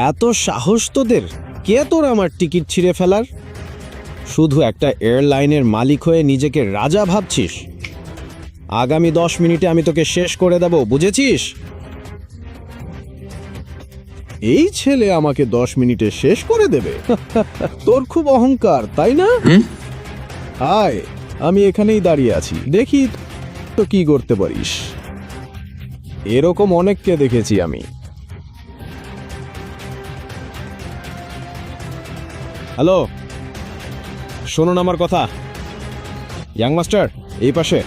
এত সাহস তোদের? কে তোর আমার টিকিট ছিঁড়ে ফেলার? শুধু একটা এয়ারলাইনের মালিক হয়ে নিজেকে রাজা ভাবছিস? আগামী 10 মিনিটে আমি তোকে শেষ করে দেব, বুঝেছিস? এই ছেলে আমাকে 10 মিনিটে শেষ করে দেবে? তোর খুব অহংকার, তাই না? আয়, আমি এখানেই দাঁড়িয়ে আছি, দেখি তো কি করতে পারিস। এরকম অনেককে দেখেছি আমি। হ্যালো, শুনুন আমার কথা। ইয়াং মাস্টার, এই পাশে।